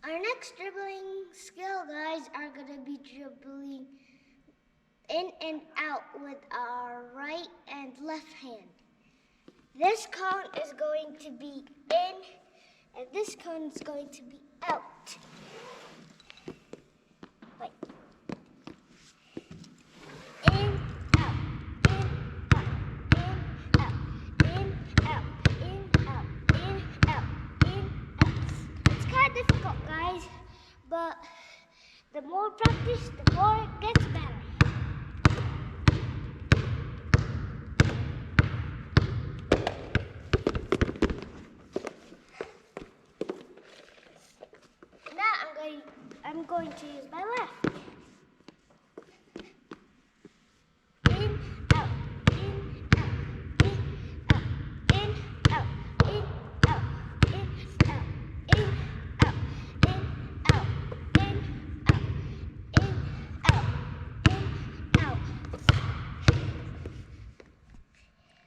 Our next dribbling skill, guys, are going to be dribbling in and out with our right and left hand. This cone is going to be in, and this cone is going to be out. Wait. In, out, in, out, in, out, in, out, in, out, in, out, in, out. It's kind of difficult, guys, but the more practice, the more it gets better. Now I'm going to use my left.